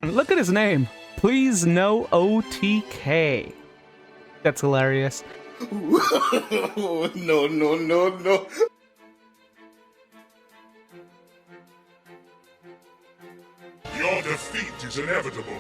Look at his name. Please no OTK. That's hilarious. No, no, no, no. Your defeat is inevitable.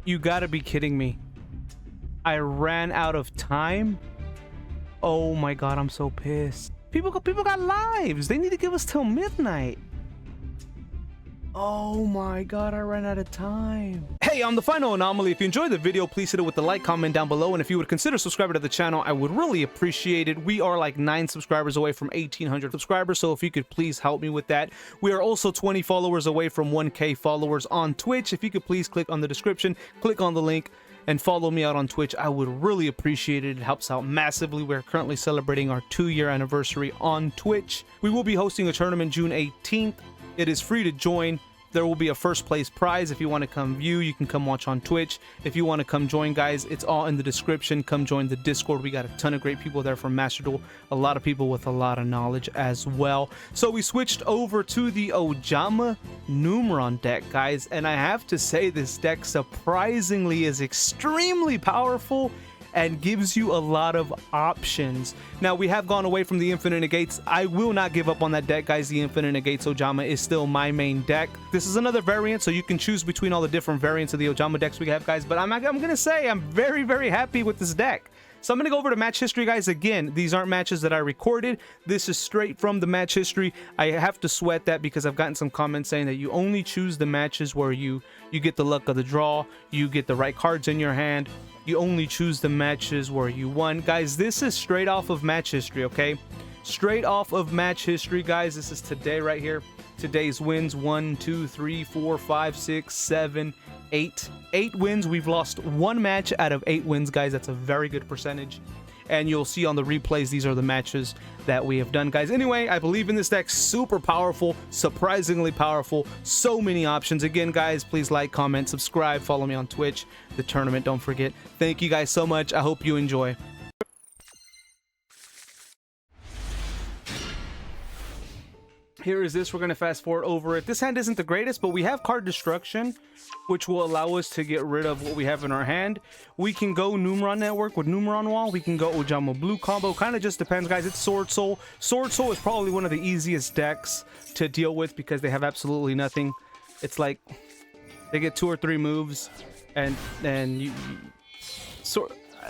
You gotta be kidding me. I ran out of time? Oh my god, I'm so pissed. People got lives. They need to give us till midnight. Oh my god, I ran out of time. Hey, I'm the Final Anomaly. If you enjoyed the video, please hit it with the like, comment down below, and if you would consider subscribing to the channel, I would really appreciate it. We are like 9 subscribers away from 1,800 subscribers, so if you could please help me with that. We are also 20 followers away from 1K followers on Twitch. If you could please click on the description, click on the link, and follow me out on Twitch. I would really appreciate it. It helps out massively. We're currently celebrating our 2-year anniversary on Twitch. We will be hosting a tournament June 18th. It is free to join. There will be a first place prize. If you want to come view, you can come watch on Twitch. If you want to come join, guys, it's all in the description. Come join the Discord. We got a ton of great people there from Master Duel. A lot of people with a lot of knowledge as well. So we switched over to the Ojama Numeron deck, guys. And I have to say, this deck surprisingly is extremely powerful and gives you a lot of options. Now, we have gone away from the Infinite Negates. I will not give up on that deck, guys. The Infinite Negates Ojama is still my main deck. This is another variant, so you can choose between all the different variants of the Ojama decks we have, guys. But I'm gonna say I'm very, very happy with this deck. So I'm going to go over to match history, guys. Again, these aren't matches that I recorded. This is straight from the match history. I have to sweat that because I've gotten some comments saying that you only choose the matches where you get the luck of the draw, you get the right cards in your hand. You only choose the matches where you won. Guys, this is straight off of match history, okay? Straight off of match history, guys. This is today right here. Today's wins: 1, 2, 3, 4, 5, 6, 7, 8. 8 wins. We've lost 1 match out of 8 wins, guys. That's a very good percentage. And you'll see on the replays, these are the matches that we have done, guys. Anyway, I believe in this deck. Super powerful, surprisingly powerful. So many options. Again, guys, please like, comment, subscribe, follow me on Twitch. The tournament, don't forget. Thank you guys so much. I hope you enjoy. Here is this. We're going to fast forward over it. This hand isn't the greatest, but we have card destruction, which will allow us to get rid of what we have in our hand. We can go Numeron Network with Numeron Wall. We can go Ojama Blue combo. Kind of just depends, guys. It's Sword Soul. Sword Soul is probably one of the easiest decks to deal with because they have absolutely nothing. It's like they get 2 or 3 moves, and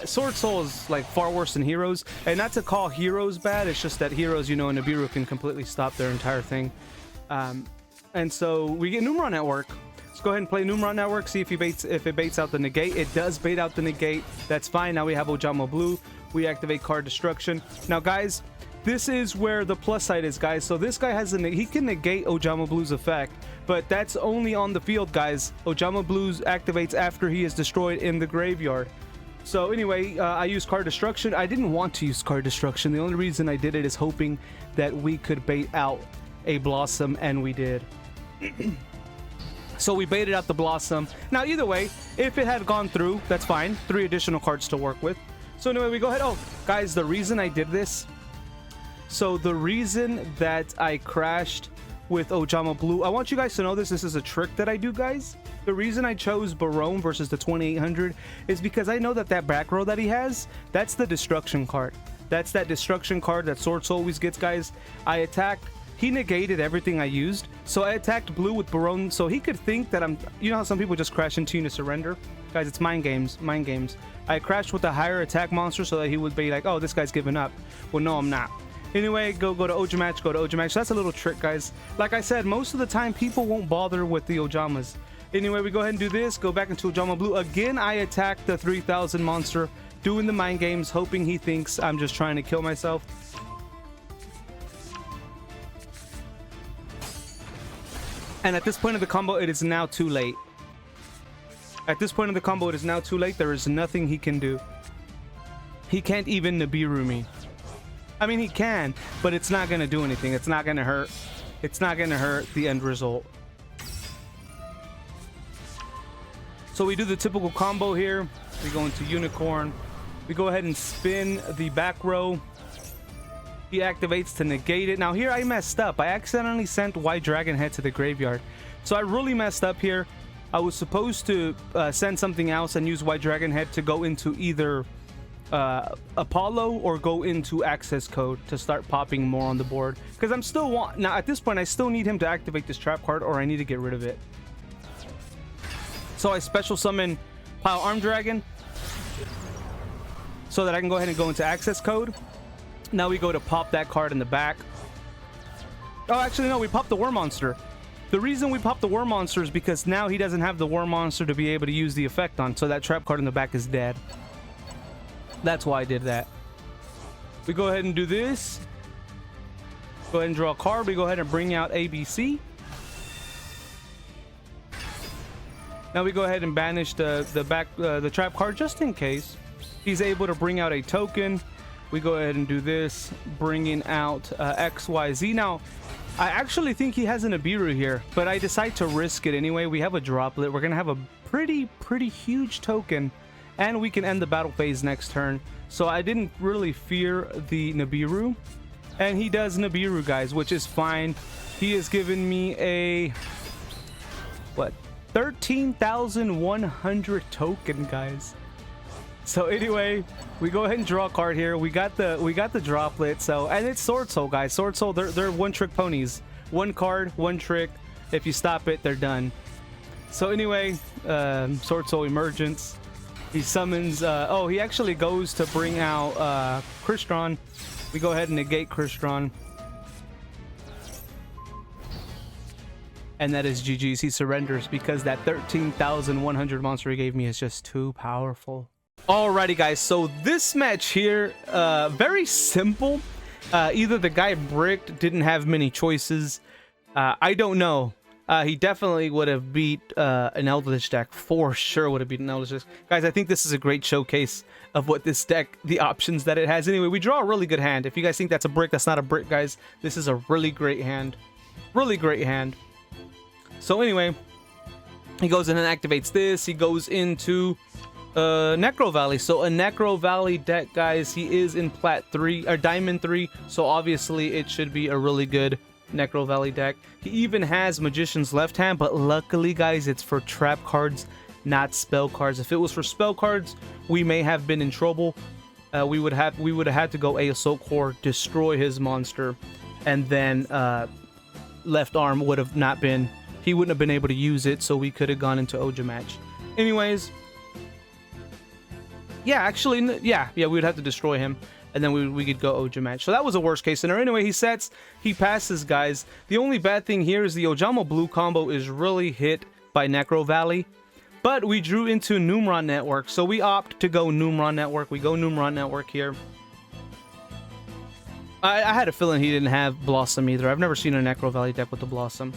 Sword Soul is like far worse than Heroes. And not to call Heroes bad, it's just that Heroes, you know, in Nibiru can completely stop their entire thing. And so we get Numeron Network. Let's go ahead and play Numeron Network, see if it baits out the negate. It does bait out the negate. That's fine. Now we have Ojama Blue. We activate card destruction. Now, guys, this is where the plus side is, guys. So this guy has he can negate Ojama Blue's effect, but that's only on the field, guys. Ojama Blue's activates after he is destroyed in the graveyard. So anyway, I used card destruction. I didn't want to use card destruction. The only reason I did it is hoping that we could bait out a Blossom, and we did. So we baited out the Blossom. Now, either way, if it had gone through, that's fine. 3 additional cards to work with. So anyway, we go ahead. Oh, guys, the reason I did this. So the reason that I crashed with Ojama Blue, I want you guys to know this. This is a trick that I do, guys. The reason I chose Barone versus the 2800 is because I know that back row that he has, that's the destruction card. That's that destruction card that Sword Soul always gets, guys. I attacked. He negated everything I used. So I attacked Blue with Barone so he could think that I'm... You know how some people just crash into you to surrender? Guys, it's mind games. Mind games. I crashed with a higher attack monster so that he would be like, oh, this guy's giving up. Well, no, I'm not. Anyway, go to Ojama, go to Ojama. So that's a little trick, guys. Like I said, most of the time, people won't bother with the Ojamas. Anyway, we go ahead and do this. Go back into Ojama Blue. Again, I attack the 3000 monster, doing the mind games, hoping he thinks I'm just trying to kill myself. And at this point of the combo, it is now too late. At this point of the combo, it is now too late. There is nothing he can do. He can't even Nibiru me. I mean, he can, but it's not going to do anything. It's not going to hurt. It's not going to hurt the end result. So we do the typical combo here. We go into Unicorn. We go ahead and spin the back row. He activates to negate it. Now here I messed up. I accidentally sent White Dragon Head to the graveyard. So I really messed up here. I was supposed to send something else and use White Dragon Head to go into either Apollo or go into access code to start popping more on the board. Because I'm still now at this point I still need him to activate this trap card, or I need to get rid of it. So I special summon Pile Arm Dragon so that I can go ahead and go into access code. Now we go to pop that card in the back. Oh, actually no, we popped the War Monster. The reason we popped the War Monster is because now he doesn't have the War Monster to be able to use the effect on, so that trap card in the back is dead. That's why I did that. We go ahead and do this. Go ahead and draw a card. We go ahead and bring out ABC. Now we go ahead and banish the trap card just in case. He's able to bring out a token. We go ahead and do this, bringing out XYZ. Now, I actually think he has an Abiru here, but I decide to risk it anyway. We have a droplet. We're going to have a pretty huge token, and we can end the battle phase next turn. So I didn't really fear the Nibiru, and he does Nibiru, guys, which is fine. He has given me a, what, 13,100 token, guys. So anyway, we go ahead and draw a card here. We got the droplet. So, and it's Sword Soul, guys. Sword Soul, they're one-trick ponies. One card, one trick. If you stop it, they're done. So anyway, Sword Soul Emergence. He summons. Oh, he actually goes to bring out Crystron. We go ahead and negate Crystron. And that is GG's. He surrenders because that 13,100 monster he gave me is just too powerful. Alrighty, guys, so this match here, very simple. Either the guy bricked, didn't have many choices. I don't know. He definitely would have beat an Eldritch deck. For sure would have beaten an Eldritch deck. Guys, I think this is a great showcase of what this deck, the options that it has. Anyway, we draw a really good hand. If you guys think that's a brick, that's not a brick, guys. This is a really great hand. Really great hand. So anyway, he goes in and activates this. He goes into Necro Valley. So a Necro Valley deck, guys. He is in Plat 3 or Diamond 3, so obviously it should be a really good Necro Valley deck. He even has Magician's Left Hand, but luckily, guys, it's for trap cards, not spell cards. If it was for spell cards, we may have been in trouble. We would have had to go Assault Core, destroy his monster, and then left arm would have not been. He wouldn't have been able to use it, so we could have gone into Ojama match. Anyways. Yeah, actually, yeah, we would have to destroy him, and then we could go Ojama match. So that was a worst case scenario. Anyway, he sets, he passes, guys. The only bad thing here is the Ojama Blue combo is really hit by Necro Valley, but we drew into Numeron Network, so we opt to go Numeron Network. We go Numeron Network here. I had a feeling he didn't have Blossom either. I've never seen a Necro Valley deck with the Blossom.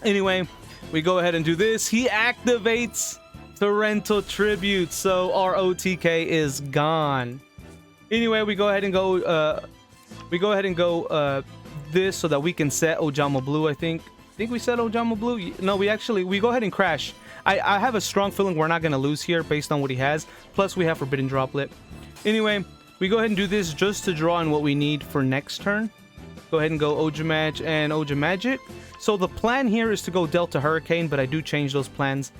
Anyway, we go ahead and do this. He activates Torrential Tribute, so our OTK is gone. Anyway, we go ahead and go this so that we can set Ojama Blue. I think we set Ojama Blue. No, we go ahead and crash. I have a strong feeling we're not gonna lose here based on what he has. Plus we have Forbidden Droplet. Anyway, we go ahead and do this just to draw in what we need for next turn. Go ahead and go Ojama Match and Ojama Magic. So the plan here is to go Delta Hurricane, but I do change those plans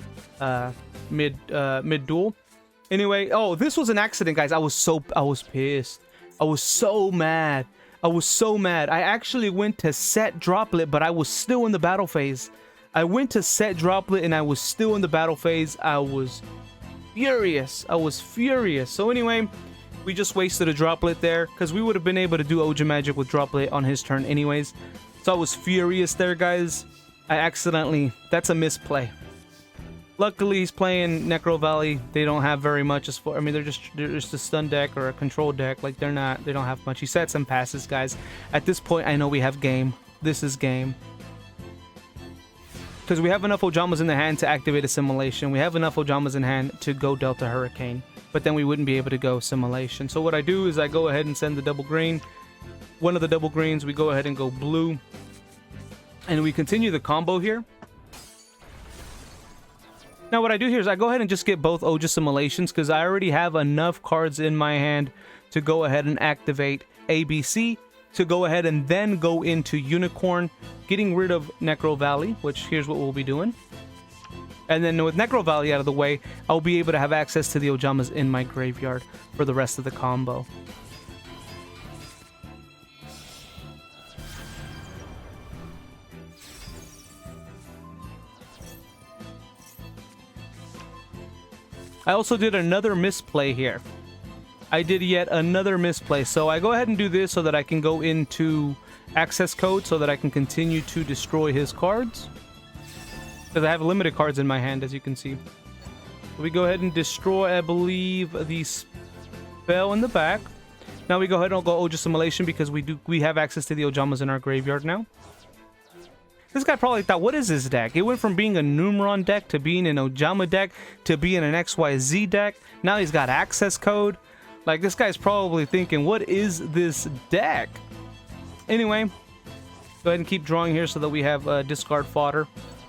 mid duel. Anyway, oh, this was an accident, guys. I was pissed. I was so mad. I actually went to set Droplet, but I was still in the battle phase. I went to set Droplet and I was still in the battle phase. I was furious. So anyway, we just wasted a Droplet there because we would have been able to do Ojama Magic with Droplet on his turn anyways. So I was furious there, guys. That's a misplay. Luckily, he's playing Necro Valley. They don't have very much as far. I mean, they're just a stun deck or a control deck. Like, they don't have much. He sets and passes, guys. At this point, I know we have game. This is game. Because we have enough Ojamas in the hand to activate Assimilation. We have enough Ojamas in hand to go Delta Hurricane. but then we wouldn't be able to go assimilation. So what I do is I go ahead and send the double green. One of the double greens, we go ahead and go blue. And we continue the combo here. Now what I do here is I go ahead and just get both Ojama assimilations because I already have enough cards in my hand to go ahead and activate ABC, to go ahead and then go into Unicorn, getting rid of Necro Valley, which here's what we'll be doing. And then with Necro Valley out of the way, I'll be able to have access to the Ojamas in my graveyard for the rest of the combo. I also did another misplay here. I did yet another misplay. So I go ahead and do this so that I can go into access code so that I can continue to destroy his cards. Because I have limited cards in my hand, as you can see. We go ahead and destroy, I believe, the spell in the back. Now we go ahead and go Ojama assimilation because we have access to the Ojamas in our graveyard now. This guy probably thought, what is this deck? It went from being a Numeron deck to being an Ojama deck to being an XYZ deck. Now he's got access code. Like, this guy's probably thinking, what is this deck? Anyway, go ahead and keep drawing here so that we have discard fodder.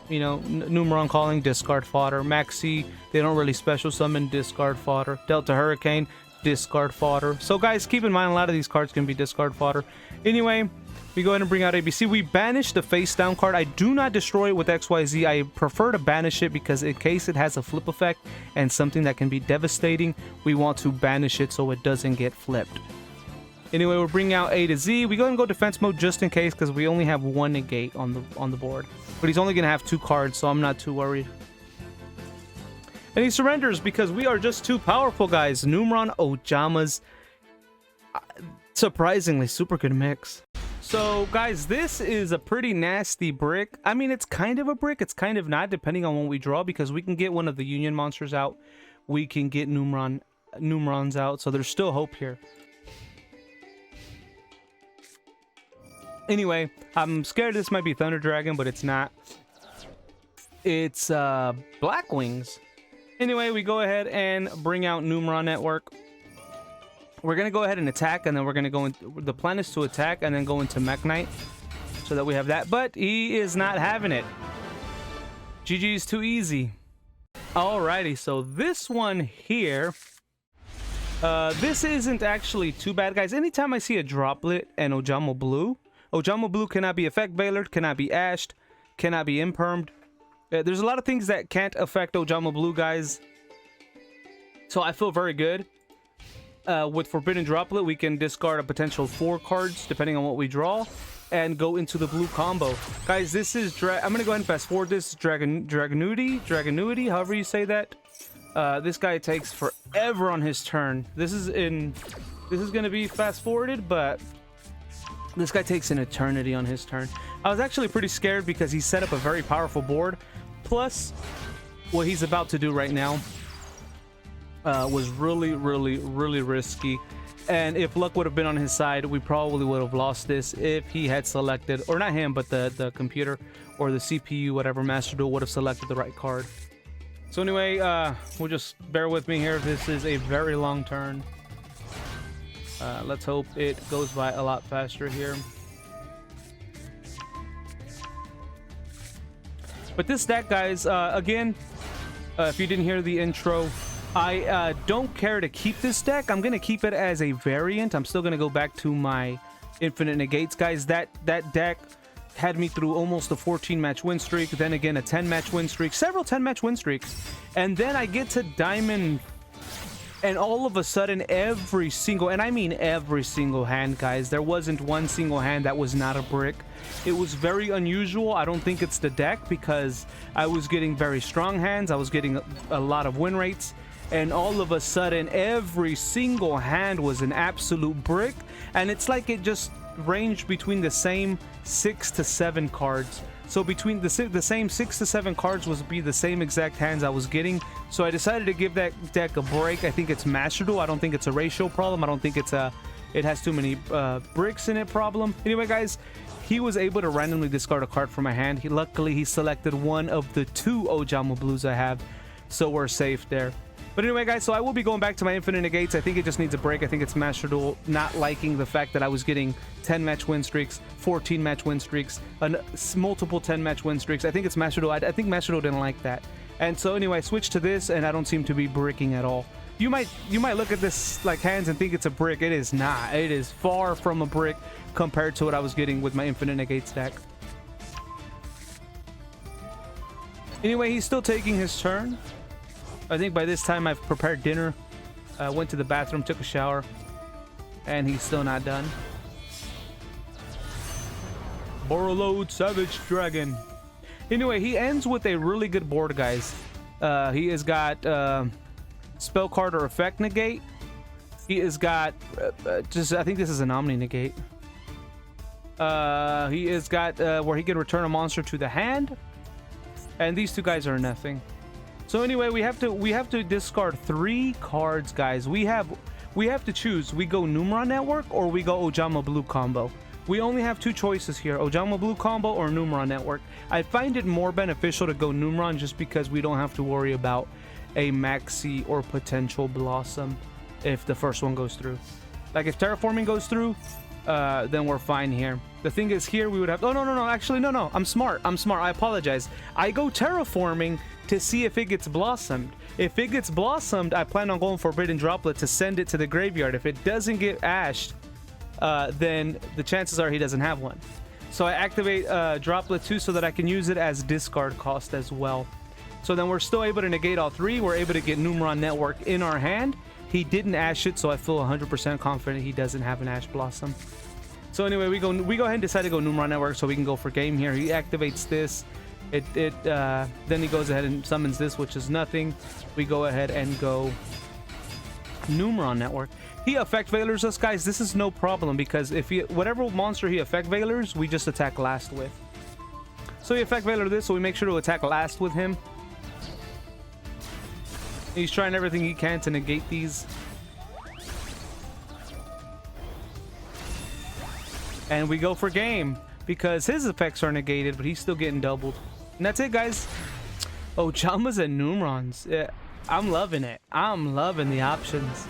You know, Numeron calling, discard fodder. Maxi, they don't really special summon, discard fodder. Delta Hurricane, discard fodder. So guys, keep in mind a lot of these cards can be discard fodder. Anyway, we go ahead and bring out ABC. We banish the face down card. I do not destroy it with XYZ. I prefer to banish it because in case it has a flip effect and something that can be devastating, we want to banish it so it doesn't get flipped. Anyway, we're bringing out A to Z. We go ahead and go defense mode just in case because we only have one negate on the board. But he's only going to have 2 cards, so I'm not too worried. And he surrenders because we are just too powerful, guys. Numeron Ojamas. Surprisingly, super good mix. So, guys, this is a pretty nasty brick. I mean, it's kind of a brick. It's kind of not, depending on when we draw, because we can get one of the Union monsters out. We can get Numerons out, so there's still hope here. Anyway, I'm scared this might be Thunder Dragon, but it's not. It's Blackwings. Anyway, we go ahead and bring out Numeron Network. We're going to go ahead and attack, and then we're going to go in. The plan is to attack and then go into Mech Knight so that we have that. But he is not having it. GG is too easy. Alrighty, so this one here. This isn't actually too bad, guys. Anytime I see a droplet and Ojama Blue cannot be effect veilered, cannot be ashed, cannot be impermed. There's a lot of things that can't affect Ojama Blue, guys. So I feel very good. With Forbidden Droplet, we can discard a potential 4 cards, depending on what we draw, and go into the blue combo. Guys, this is... I'm going to go ahead and fast forward this. Dragonuity, however you say that. This guy takes forever on his turn. This is going to be fast forwarded, but... this guy takes an eternity on his turn. I was actually pretty scared because he set up a very powerful board. Plus, what he's about to do right now was really risky. And if luck would have been on his side, we probably would have lost this if he had selected, or not him, but the computer or the CPU, whatever, Master Duel would have selected the right card. So anyway, we'll just bear with me here. This is a very long turn. Let's hope it goes by a lot faster here. But this deck, guys, again, if you didn't hear the intro, I don't care to keep this deck. I'm going to keep it as a variant. I'm still going to go back to my Infinite Negates, guys. That deck had me through almost a 14-match win streak, then again a 10-match win streak, several 10-match win streaks, and then I get to Diamond, and all of a sudden every single, and I mean every single hand, guys, there wasn't one single hand that was not a brick. It was very unusual. I don't think it's the deck because I was getting very strong hands, I was getting a lot of win rates, and all of a sudden every single hand was an absolute brick, and it's like it just ranged between the same 6 to 7 cards. So between the same 6 to 7 cards was be the same exact hands I was getting. So I decided to give that deck a break. I think it's Master Duel. I don't think it's a ratio problem. I don't think it's it has too many bricks in it problem. Anyway, guys, he was able to randomly discard a card from my hand. Luckily he selected one of the 2 Ojama Blues I have, so we're safe there. But anyway, guys, so I will be going back to my infinite negates. I think it just needs a break. I think it's Master Duel not liking the fact that I was getting 10-match win streaks, 14-match win streaks, multiple 10-match win streaks. I think it's Master Duel. I think Master Duel didn't like that. And so anyway, I switched to this, and I don't seem to be bricking at all. You might look at this like hands and think it's a brick. It is not. It is far from a brick compared to what I was getting with my infinite negates deck. Anyway, he's still taking his turn. I think by this time I've prepared dinner, went to the bathroom, took a shower, and he's still not done. Borreload Savage Dragon. Anyway, he ends with a really good board, guys. He has got spell card or effect negate. He has got I think this is an Omni negate. He has got where he can return a monster to the hand, and these two guys are nothing. So anyway, we have to discard 3 cards, guys. We have to choose. We go Numeron Network or we go Ojama Blue combo. We only have 2 choices here, Ojama Blue combo or Numeron Network. I find it more beneficial to go Numeron just because we don't have to worry about a Maxi or potential Blossom if the first one goes through. Like if Terraforming goes through, then we're fine here. The thing is here we would have... Oh, no. Actually, no. I'm smart. I apologize. I go Terraforming to see if it gets blossomed. If it gets blossomed, I plan on going Forbidden Droplet to send it to the graveyard. If it doesn't get ashed, then the chances are he doesn't have one. So I activate Droplet 2 so that I can use it as discard cost as well. So then we're still able to negate all 3. We're able to get Numeron Network in our hand. He didn't ash it, so I feel 100% confident he doesn't have an Ash Blossom. So anyway, we go ahead and decide to go Numeron Network so we can go for game here. He activates this. Then he goes ahead and summons this, which is nothing. We go ahead and go Numeron Network. He effect veilers us, guys. This is no problem because if whatever monster he effect veilers, we just attack last with. So he effect veiler this, so we make sure to attack last with him. He's trying everything he can to negate these. And we go for game because his effects are negated, but he's still getting doubled. And that's it, guys. Ojamas and Numerons. Yeah, I'm loving it. I'm loving the options.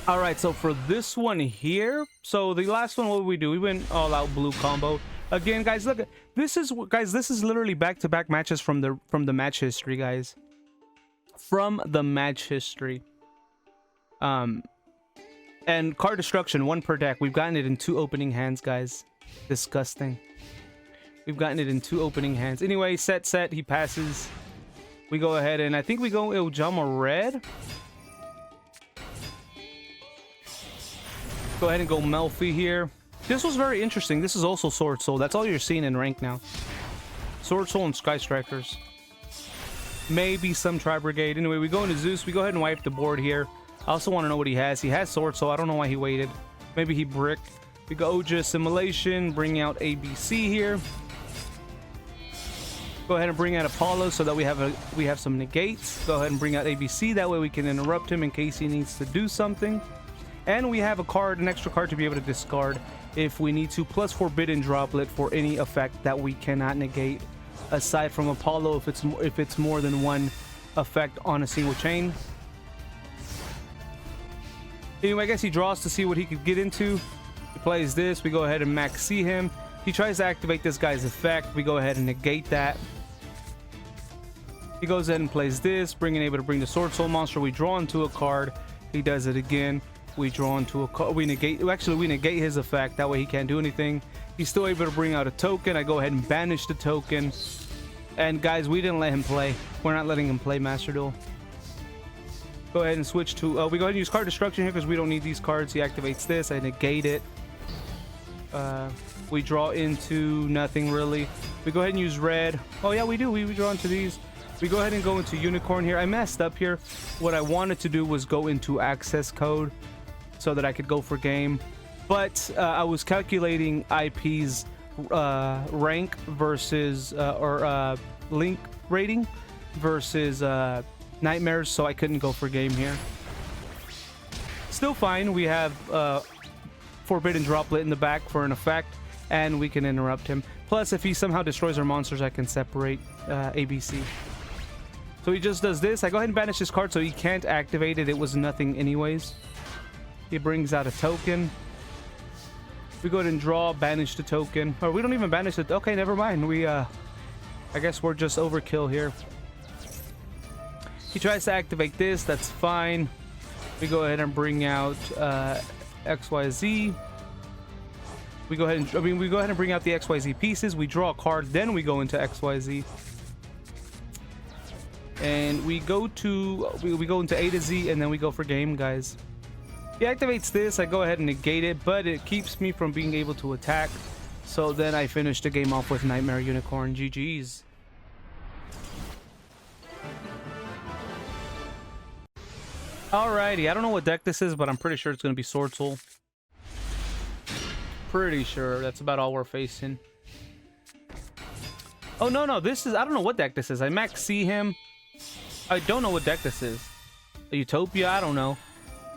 All right, so for this one here, so the last one, what did we do? We went all out blue combo. Again, guys, look, this is literally back-to-back matches from the match history, guys. From the match history. And card destruction, 1 per deck. We've gotten it in 2 opening hands, guys. Disgusting. We've gotten it in 2 opening hands. Anyway, set, he passes. We go ahead and I think we go Ojama Red. Go ahead and go Melffy here. This was very interesting. This is also Sword Soul. That's all you're seeing in rank now. Sword Soul and Sky Strikers. Maybe some Tri Brigade. Anyway, we go into Zeus. We go ahead and wipe the board here. I also want to know what he has. He has Sword Soul. I don't know why he waited. Maybe he bricked. We go Oja Assimilation. Bring out ABC here. Go ahead and bring out Apollo so that we have some negates. Go ahead and bring out ABC. That way we can interrupt him in case he needs to do something. And we have an extra card to be able to discard if we need to, plus Forbidden Droplet for any effect that we cannot negate aside from Apollo if it's more than 1 effect on a single chain. Anyway, I guess he draws to see what he could get into. He plays this. We go ahead and maxi him. He tries to activate this guy's effect. We go ahead and negate that. He goes ahead and plays this, able to bring the Sword Soul monster. We draw into a card. He does it again. We draw into a card. We negate his effect. That way he can't do anything. He's still able to bring out a token. I go ahead and banish the token. And guys, we didn't let him play. We're not letting him play Master Duel. Go ahead and switch to... we go ahead and use card destruction here because we don't need these cards. He activates this. I negate it. We draw into nothing really. We go ahead and use red. Oh yeah, we do. We draw into these. We go ahead and go into Unicorn here. I messed up here. What I wanted to do was go into access code so that I could go for game. But I was calculating IP's rank versus... link rating versus nightmares, so I couldn't go for game here. Still fine. We have Forbidden Droplet in the back for an effect, and we can interrupt him. Plus, if he somehow destroys our monsters, I can separate ABC. So he just does this. I go ahead and banish his card so he can't activate it. It was nothing anyways. He brings out a token. We go ahead and draw, banish the token. Or we don't even banish it. Okay, never mind. We, I guess we're just overkill here. He tries to activate this. That's fine. We go ahead and bring out XYZ. We go ahead and, we go ahead and bring out the XYZ pieces. We draw a card, then we go into XYZ. And we go to, we go into A to Z, and then we go for game, guys. He activates this. I go ahead and negate it, but it keeps me from being able to attack. So then I finish the game off with Nightmare Unicorn. GG's. Alrighty, I don't know what deck this is, but I'm pretty sure it's going to be Sword Soul. Pretty sure that's about all we're facing. Oh, no, this is, I don't know what deck this is. I max C him. I don't know what deck this is. A Utopia? I don't know.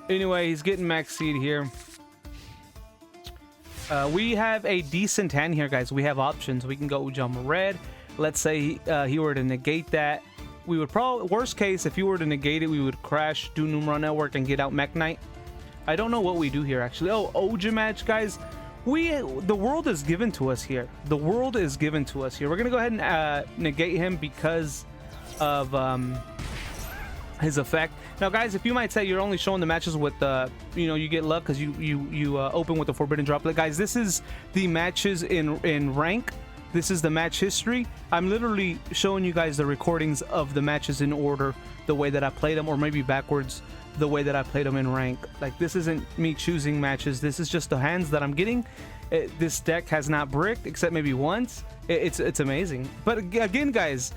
Anyway, he's getting max seed here. We have a decent hand here, guys. We have options. We can go Ojama Red. Let's say he were to negate that. We would probably, worst case, if he were to negate it, we would crash, do Numeron Network, and get out Mech Knight. I don't know what we do here, actually. Oh, Ojama match, guys. The world is given to us here. The world is given to us here. We're going to go ahead and negate him because of his effect. Now, guys, if you might say you're only showing the matches with you know, you get luck because you open with the Forbidden Droplet. Guys, this is the matches in rank. This is the match history. I'm literally showing you guys the recordings of the matches in order, the way that I played them, or maybe backwards, the way that I played them in rank. Like, this isn't me choosing matches. This is just the hands that I'm getting. This deck has not bricked except maybe once. It's amazing. But again, guys,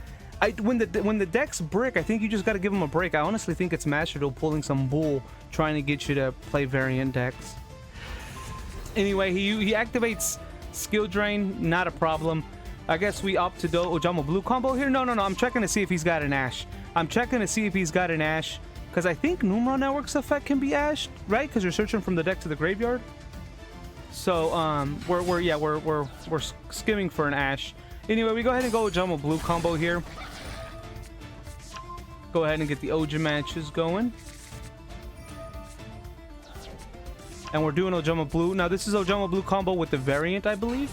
when the decks brick, I think you just got to give them a break. I honestly think it's Master Duel pulling some bull, trying to get you to play variant decks. Anyway, he activates Skill Drain, not a problem. I guess we opt to do Ojama Blue combo here. No, I'm checking to see if he's got an Ash. I'm checking to see if he's got an Ash, because I think Numeron Network's effect can be Ashed, right? Because you're searching from the deck to the graveyard. So we're skimming for an Ash. Anyway, we go ahead and go Ojama Blue combo here. Go ahead and get the Ojama matches going. And we're doing Ojama Blue. Now, this is Ojama Blue combo with the variant, I believe.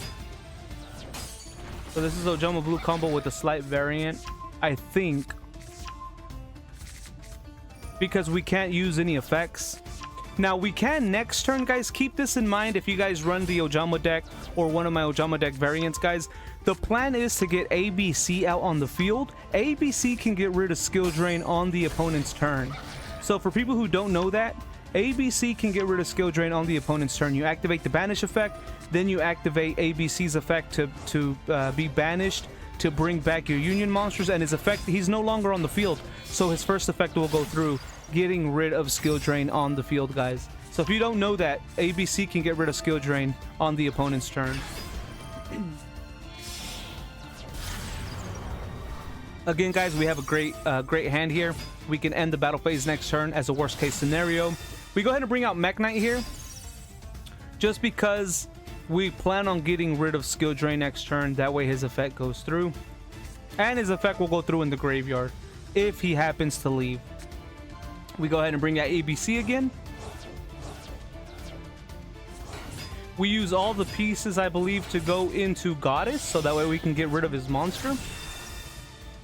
So this is Ojama Blue combo with a slight variant, I think. Because we can't use any effects. Now, we can next turn, guys. Keep this in mind if you guys run the Ojama deck or one of my Ojama deck variants, guys. The plan is to get ABC out on the field. ABC can get rid of Skill Drain on the opponent's turn. So for people who don't know that, ABC can get rid of Skill Drain on the opponent's turn. You activate the Banish effect, then you activate ABC's effect to be banished to bring back your Union monsters, and his effect, he's no longer on the field. So his first effect will go through getting rid of Skill Drain on the field, guys. So if you don't know that, ABC can get rid of Skill Drain on the opponent's turn. Again, guys, we have a great hand here. We can end the battle phase next turn as a worst case scenario. We go ahead and bring out Mech Knight here, just because we plan on getting rid of Skill Drain next turn. That way his effect goes through, and his effect will go through in the graveyard if he happens to leave. We go ahead and bring out ABC again. We use all the pieces, I believe, to go into Goddess, so that way we can get rid of his monster.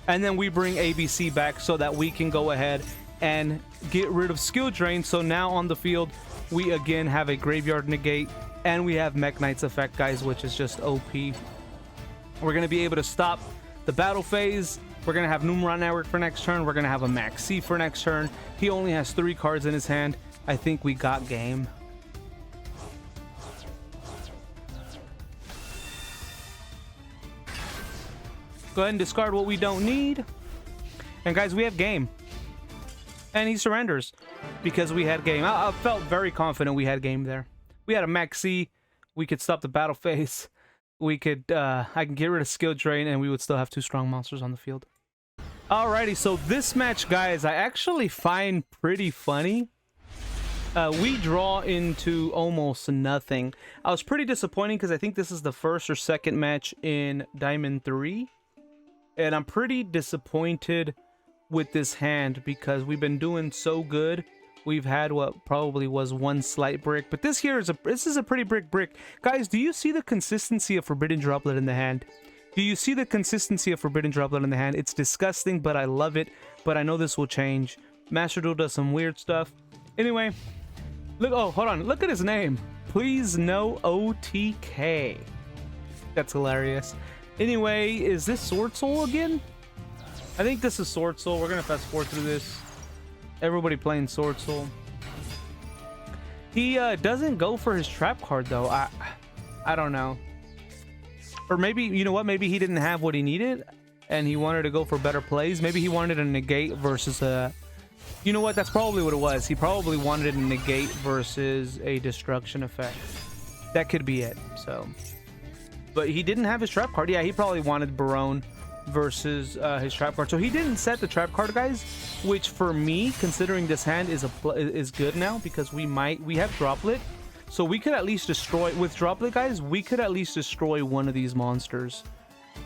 And then we bring ABC back so that we can go ahead and get rid of Skill Drain. So now on the field, we again have a Graveyard Negate, and we have Mech Knight's effect, guys, which is just OP. We're going to be able to stop the battle phase. We're going to have Numeron Network for next turn. We're going to have a Max C for next turn. He only has 3 cards in his hand. I think we got game. Go ahead and discard what we don't need. And guys, we have game. And he surrenders because we had game. I felt very confident we had game there. We had a Max C. We could stop the battle phase. We could, I can get rid of Skill Drain, and we would still have 2 strong monsters on the field. Alrighty, so this match, guys, I actually find pretty funny. We draw into almost nothing. I was pretty disappointed because I think this is the first or second match in Diamond 3. And I'm pretty disappointed with this hand because we've been doing so good. We've had what probably was one slight brick, but this is a pretty brick. Guys, do you see the consistency of Forbidden Droplet in the hand? Do you see the consistency of Forbidden Droplet in the hand? It's disgusting, but I love it. But I know this will change. Master Duel does some weird stuff. Anyway, look. Oh, hold on. Look at his name. Please no OTK. That's hilarious. Anyway, is this Sword Soul again? I think this is Sword Soul. We're gonna fast forward through this. Everybody playing Sword Soul. He doesn't go for his trap card though. I don't know. Or maybe, you know what? Maybe he didn't have what he needed and he wanted to go for better plays. Maybe he wanted a negate versus a... You know what? That's probably what it was. He probably wanted a negate versus a destruction effect. That could be it. So, but he didn't have his trap card. Yeah, he probably wanted Barone versus his trap card. So he didn't set the trap card, guys, which for me, considering this hand is good now because we have Droplet. So we could at least destroy, with Droplet, guys, we could at least destroy one of these monsters.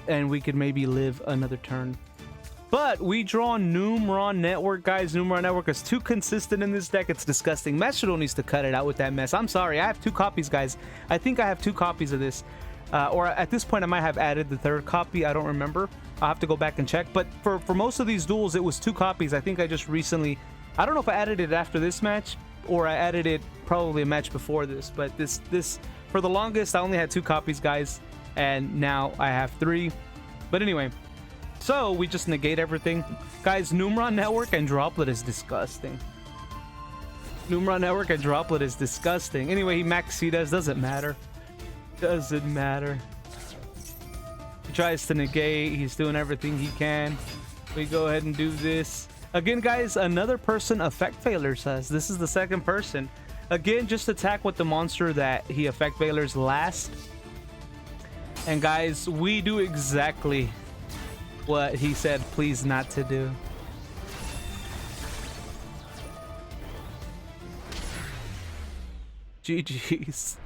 And we could maybe live another turn. But we draw Numeron Network, guys. Numeron Network is too consistent in this deck. It's disgusting. Master Duel needs to cut it out with that mess. I'm sorry. I have 2 copies, guys. I think I have 2 copies of this. Or at this point, I might have added the 3rd copy. I don't remember. I'll have to go back and check. But for most of these duels, it was 2 copies. I think I just recently... I don't know if I added it after this match or I added it probably a match before this. But this for the longest, I only had 2 copies, guys. And now I have 3. But anyway... So, we just negate everything. Guys, Numeron Network and Droplet is disgusting. Numeron Network and Droplet is disgusting. Anyway, he max C-does. Doesn't matter. Doesn't matter. He tries to negate. He's doing everything he can. We go ahead and do this. Again, guys, another person effect failure says. This is the 2nd person. Again, just attack with the monster that he effect failures last. And guys, we do exactly... what he said please not to do. GG's.